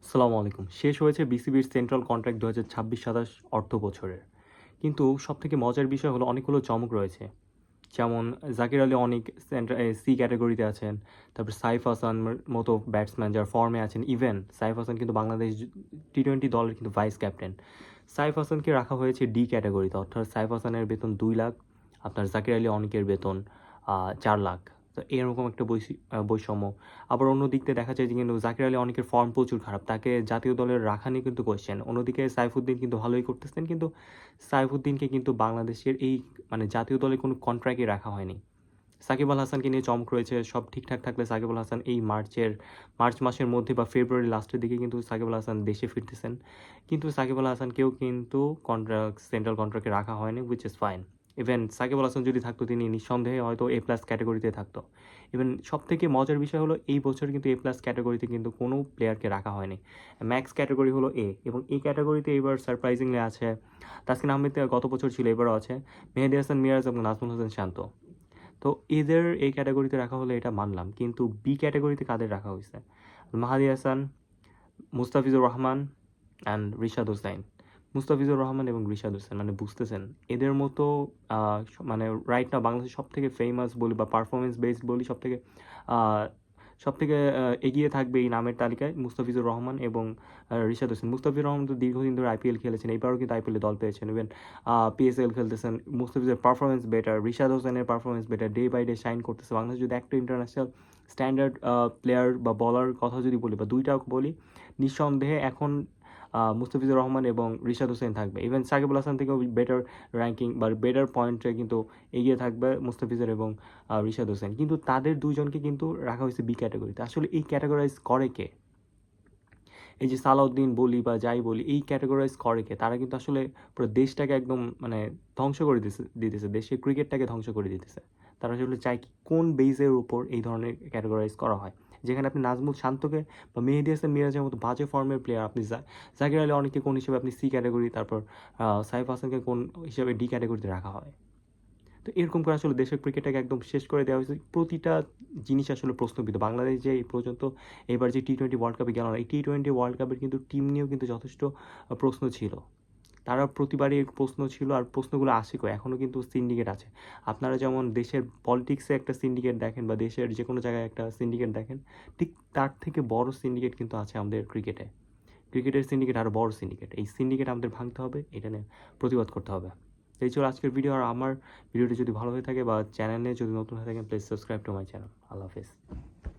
আসসালামু আলাইকুম। শেষ হয়েছে বিসিবির সেন্ট্রাল কন্ট্রাক্ট ২০২৬-২৭ অর্থ বছরের। কিন্তু সবথেকে মজার বিষয় হলো অনেকগুলো চমক রয়েছে। যেমন জাকির আলী অনেক সি ক্যাটাগরিতে আছেন। তারপর সাইফ হাসান মতো ব্যাটসম্যান যার ফর্মে আছেন। ইভেন সাইফ হাসান কিন্তু বাংলাদেশ টি-20 দলের কিন্তু ভাইস ক্যাপ্টেন। সাইফ হাসানকে রাখা হয়েছে ডি ক্যাটাগরিতে, অর্থাৎ সাইফ হাসানের বেতন ২ লাখ, আপনার জাকির আলী অনেকের বেতন ৪ লাখ। তো এরকম একটা বৈষম্য। আবার অন্য দিক দিয়ে দেখা যায় যে কিন্তু জাকির আলী অনেকের ফর্ম প্রচুর খারাপ, তাকে জাতীয় দলের রাখা নিয়ে কিন্তু কোয়েশ্চেন। অন্যদিকে সাইফুদ্দিন কিন্তু ভালোই করতেছেন, কিন্তু সাইফুদ্দিনকে কিন্তু বাংলাদেশের এই মানে জাতীয় দলে কোনো কন্ট্রাক্টই রাখা হয়নি। সাকিব আল হাসানকে নিয়ে চমক রয়েছে, সব ঠিকঠাক থাকলে সাকিব আল হাসান এই মার্চ মাসের মধ্যে বা ফেব্রুয়ারি লাস্টের দিকে কিন্তু সাকিব আল হাসান দেশে ফিরতেছেন। কিন্তু সাকিব আল হাসানকেও কিন্তু সেন্ট্রাল কন্ট্রাক্টে রাখা হয়নি, which is fine. Even Shakib Al Hasan যদি থাকতো তিনি নিঃসন্দেহে হয়তো এ প্লাস ক্যাটাগরিতে থাকতো। ইভেন সব থেকে মজার বিষয় হলো এই বছর কিন্তু এ প্লাস ক্যাটাগরিতে কিন্তু কোনো প্লেয়ারকে রাখা হয়নি। ম্যাক্স ক্যাটাগরি হলো এ, এবং এই ক্যাটাগরিতে এবার সারপ্রাইজিংলি আছে তাসকিন আহমেদ, গত বছর ছিল, এবারও আছে মেহেদী হাসান মিরাজ এবং নাজমুল হাসান শান্ত। তো এদের এই ক্যাটাগরিতে রাখা হলে এটা মানলাম, কিন্তু বি ক্যাটাগরিতে কাদের রাখা হয়েছে? মাহাদি হাসান, মুস্তাফিজুর রহমান অ্যান্ড রিশাদ হোসাইন। মুস্তাফিজুর রহমান এবং রিশাদ হোসেন, মানে বুঝতেছেন এদের মতো মানে রাইট না বাংলাদেশের সব থেকে ফেমাস বলি বা পারফরমেন্স বেসড বলি, সব থেকে এগিয়ে থাকবে এই নামের তালিকায় মুস্তাফিজুর রহমান এবং রিশাদ হোসেন। মুস্তাফিজুর রহমান তো দীর্ঘদিন ধরে আইপিএল খেলেছেন, এবারও কিন্তু আইপিএলে দল পেয়েছেন। ইভেন পিএসএল খেলতেছেন। মুস্তাফিজের পারফরমেন্স বেটার, রিশাদ হোসেনের performance better, day by day shine করতেছে। বাংলাদেশ যদি একটা ইন্টারন্যাশনাল স্ট্যান্ডার্ড প্লেয়ার বা বলার কথা যদি বলি বা দুইটাও বলি, নিঃসন্দেহে এখন মুস্তাফিজুর রহমান এবং রিশাদ হোসেন থাকবে। ইভেন সাকিব আল হাসান থেকেও বেটার র্যাঙ্কিং বা বেটার পয়েন্টে কিন্তু এগিয়ে থাকবে মুস্তাফিজুর এবং রিশাদ হোসেন। কিন্তু তাদের দুজনকে কিন্তু রাখা হয়েছে বি ক্যাটাগরিতে। আসলে এই ক্যাটাগরাইজ করে কে? এই যে সালাউদ্দিন বলি বা যাই বলি, এই ক্যাটাগরাইজ করে কে? তারা কিন্তু আসলে পুরো দেশটাকে একদম মানে ধ্বংস করে দিতেছে, দেশের ক্রিকেটটাকে ধ্বংস করে দিতেছে। তারা আসলে চায় কি, কোন বেসের উপর এই ধরনের ক্যাটাগরাইজ করা হয়? যেখানে আপনি নাজমুল শান্তকে বা মেহেদী হাসান মিরাজের মতো বাজে ফর্মের প্লেয়ার, আপনি জাকির আলী অনেককে কোন হিসেবে আপনি সি ক্যাটাগরি, তারপর সাইফ হাসানকে কোন হিসেবে ডি ক্যাটাগরিতে রাখা হয়? তো এরকম করে আসলে দেশের ক্রিকেটটাকে একদম শেষ করে দেওয়া হয়েছে। প্রতিটা জিনিস আসলে প্রশ্নবিদ্ধ। বাংলাদেশ যে এই পর্যন্ত এবার যে টি-20 ওয়ার্ল্ড কাপে গেল না, এই টি-20 ওয়ার্ল্ড কাপের কিন্তু টিম নিয়েও কিন্তু যথেষ্ট প্রশ্ন ছিল। তারা প্রতিবারই প্রশ্ন ছিল, আর প্রশ্নগুলো আসে কই, এখনও কিন্তু সিন্ডিকেট আছে। আপনারা যেমন দেশের পলিটিক্সে একটা সিন্ডিকেট দেখেন বা দেশের যে কোনো জায়গায় একটা সিন্ডিকেট দেখেন, ঠিক তার থেকে বড় সিন্ডিকেট কিন্তু আছে আমাদের ক্রিকেটে। ক্রিকেটের সিন্ডিকেট আরও বড় সিন্ডিকেট। এই সিন্ডিকেট আমাদের ভাঙতে হবে, এটা নিয়ে প্রতিবাদ করতে হবে। তো এই ছিল আজকের ভিডিও। আর আমার ভিডিওটি যদি ভালো হয়ে থাকে বা চ্যানেলে যদি নতুন হয়ে থাকেন, please subscribe to my channel. Allah Hafiz.